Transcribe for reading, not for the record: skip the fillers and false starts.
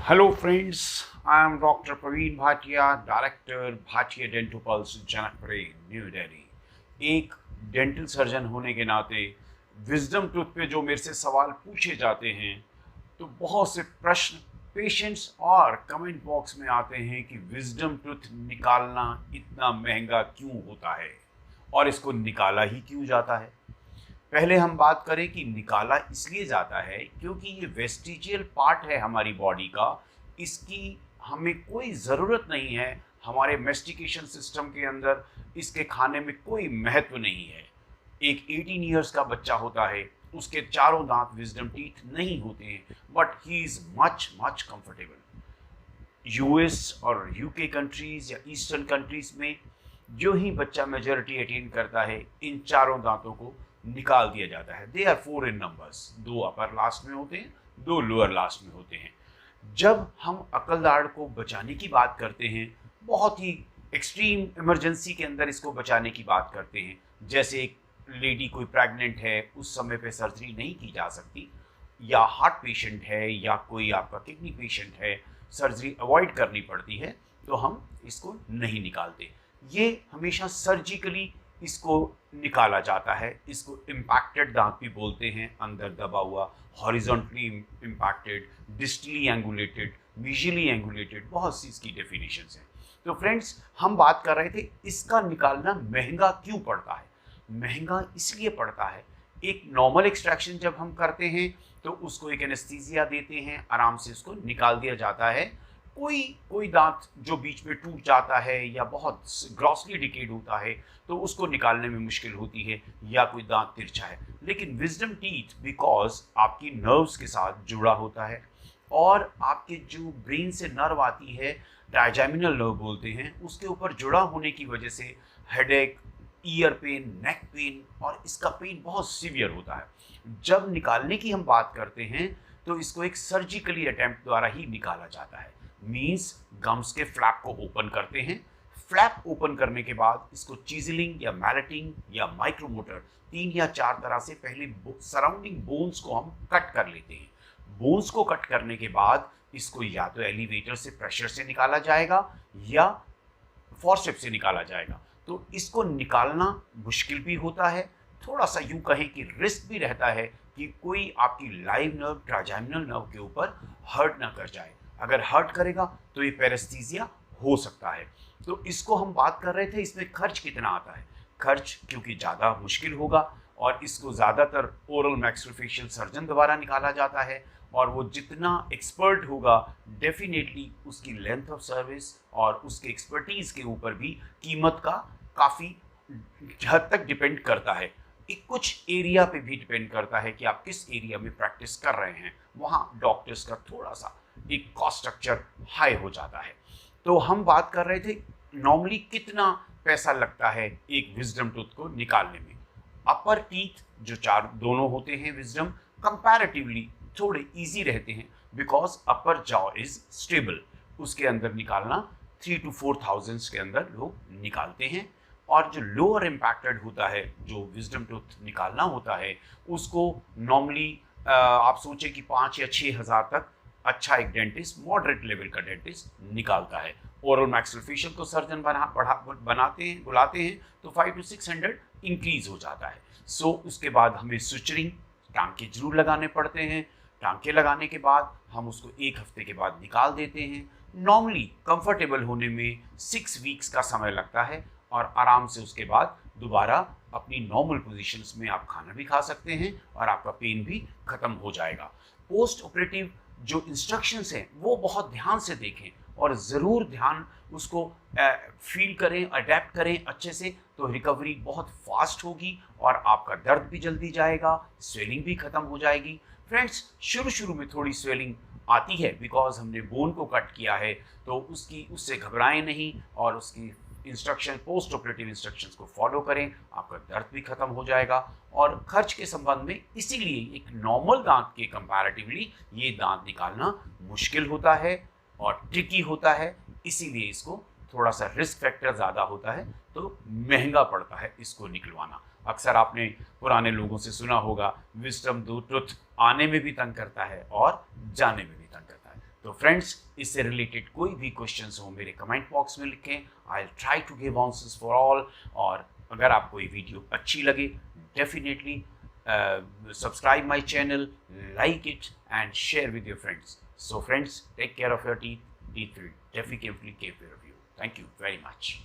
Hello friends, I am Dr. Praveen Bhatia, Director Bhatia Dental Pulse, Janakpuri, new Delhi. एक dental surgeon होने के नाते wisdom tooth पे जो मेरे से सवाल पूछे जाते हैं तो बहुत से प्रश्न पेशेंट्स और कमेंट बॉक्स में आते हैं कि विजडम टूथ निकालना इतना महंगा क्यों होता है और इसको निकाला ही क्यों जाता है। पहले हम बात करें कि निकाला इसलिए जाता है क्योंकि ये वेस्टिजियल पार्ट है हमारी बॉडी का, इसकी हमें कोई ज़रूरत नहीं है। हमारे मेस्टिकेशन सिस्टम के अंदर इसके खाने में कोई महत्व नहीं है। एक 18 इयर्स का बच्चा होता है, उसके चारों दांत विजडम टीथ नहीं होते हैं, but he is much much comfortable. US और यूके कंट्रीज़ या ईस्टर्न कंट्रीज़ में जो ही बच्चा मेजॉरिटी अटेन करता है, इन चारों दांतों को निकाल दिया जाता है। They are 4 in numbers, 2 upper last में होते हैं, 2 लोअर लास्ट में होते हैं। जब हम अकलदाड़ को बचाने की बात करते हैं, बहुत ही एक्सट्रीम इमरजेंसी के अंदर इसको बचाने की बात करते हैं, जैसे एक लेडी कोई प्रेग्नेंट है, उस समय पे सर्जरी नहीं की जा सकती, या हार्ट पेशेंट है, या कोई आपका किडनी पेशेंट है, सर्जरी अवॉइड करनी पड़ती है, तो हम इसको नहीं निकालते। ये हमेशा सर्जिकली इसको निकाला जाता है। इसको इम्पैक्टेड दांत भी बोलते हैं, अंदर दबा हुआ, हॉरिजॉन्टली इम्पैक्टेड, डिस्टली एंगुलेटेड, मीजियली एंगुलेटेड, बहुत सी इसकी डेफिनेशंस हैं। तो फ्रेंड्स, हम बात कर रहे थे इसका निकालना महंगा क्यों पड़ता है। महंगा इसलिए पड़ता है, एक नॉर्मल एक्सट्रैक्शन जब हम करते हैं तो उसको एक एनेस्थीसिया देते हैं, आराम से उसको निकाल दिया जाता है। कोई दांत जो बीच में टूट जाता है या बहुत ग्रॉसली डिकेड होता है तो उसको निकालने में मुश्किल होती है, या कोई दांत तिरछा है। लेकिन विजडम टीथ बिकॉज आपकी नर्व्स के साथ जुड़ा होता है, और आपके जो ब्रेन से नर्व आती है, ट्राइजेमिनल नर्व बोलते हैं, उसके ऊपर जुड़ा होने की वजह से headache, ear pain, neck pain, और इसका पेन बहुत सीवियर होता है। जब निकालने की हम बात करते हैं तो इसको एक सर्जिकली अटेम्प्ट द्वारा ही निकाला जाता है। मीन्स गम्स के फ्लैप को ओपन करते हैं, फ्लैप ओपन करने के बाद इसको चीजलिंग या मैलेटिंग या माइक्रोमोटर, 3 या 4 तरह से पहले सराउंडिंग बोन्स को हम कट कर लेते हैं। बोन्स को कट करने के बाद इसको या तो एलिवेटर से प्रेशर से निकाला जाएगा या फोर्सेप्स से निकाला जाएगा। तो इसको निकालना मुश्किल भी होता है, थोड़ा सा यूं कहें कि रिस्क भी रहता है कि कोई आपकी लाइव नर्व, ट्राइजेमिनल नर्व के ऊपर हर्ट ना कर जाए। अगर हर्ट करेगा तो ये पैरेस्थीसिया हो सकता है। तो इसको हम बात कर रहे थे, इसमें खर्च कितना आता है। खर्च क्योंकि ज़्यादा मुश्किल होगा और इसको ज़्यादातर ओरल मैक्सिलोफेशियल सर्जन द्वारा निकाला जाता है, और वो जितना एक्सपर्ट होगा डेफिनेटली उसकी लेंथ ऑफ सर्विस और उसके एक्सपर्टीज़ के ऊपर भी कीमत का काफ़ी हद तक डिपेंड करता है। एक कुछ एरिया पे भी डिपेंड करता है कि आप किस एरिया में प्रैक्टिस कर रहे हैं, वहाँ डॉक्टर्स का थोड़ा सा एक कॉस्ट स्ट्रक्चर हाई हो जाता है। तो हम बात कर रहे थे नॉर्मली कितना पैसा लगता है एक विजडम टूथ को निकालने में। अपर टीथ जो चार दोनों होते हैं विजडम, कंपैरेटिवली थोड़े इजी रहते हैं because upper jaw is stable. उसके अंदर निकालना 3 to 4,000 के अंदर लोग निकालते हैं। और जो लोअर इम्पैक्टेड होता है, जो विजडम टूथ निकालना होता है, उसको नॉर्मली आप सोचें कि 5 या 6 हज़ार तक अच्छा एक डेंटिस्ट, मॉडरेट लेवल का डेंटिस्ट निकालता है। ओरल मैक्सिलोफेशियल को सर्जन बुलाते हैं तो 5 to 600 इंक्रीज हो जाता है। सो उसके बाद हमें सुचरिंग, टांके जरूर लगाने पड़ते हैं। टांके लगाने के बाद हम उसको 1 हफ्ते के बाद निकाल देते हैं। नॉर्मली कंफर्टेबल होने में 6 वीक्स का समय लगता है, और आराम से उसके बाद दोबारा अपनी नॉर्मल पोजीशंस में आप खाना भी खा सकते हैं और आपका पेन भी खत्म हो जाएगा। पोस्ट ऑपरेटिव जो इंस्ट्रक्शंस हैं वो बहुत ध्यान से देखें और ज़रूर ध्यान उसको फील करें, अडेप्ट करें अच्छे से, तो रिकवरी बहुत फास्ट होगी और आपका दर्द भी जल्दी जाएगा, स्वेलिंग भी ख़त्म हो जाएगी। फ्रेंड्स, शुरू में थोड़ी स्वेलिंग आती है बिकॉज हमने बोन को कट किया है, तो उससे घबराएं नहीं और उसकी इंस्ट्रक्शन, पोस्ट ऑपरेटिव इंस्ट्रक्शंस को फॉलो करें, आपका दर्द भी खत्म हो जाएगा। और खर्च के संबंध में इसीलिए एक नॉर्मल दांत के कंपैरेटिवली ये दांत निकालना मुश्किल होता है और ट्रिकी होता है, इसीलिए इसको थोड़ा सा रिस्क फैक्टर ज़्यादा होता है, तो महंगा पड़ता है इसको निकलवाना। अक्सर आपने पुराने लोगों से सुना होगा, विजडम टूथ आने में भी तंग करता है और जाने में भी तंग करता है। तो फ्रेंड्स, इससे रिलेटेड कोई भी क्वेश्चंस हो मेरे कमेंट बॉक्स में लिखें, I will try to give answers for all. और अगर आपको ये वीडियो अच्छी लगे, definitely subscribe my channel, like it and share with your friends. So friends, take care of your teeth. Teeth will definitely take care of you. Thank you very much.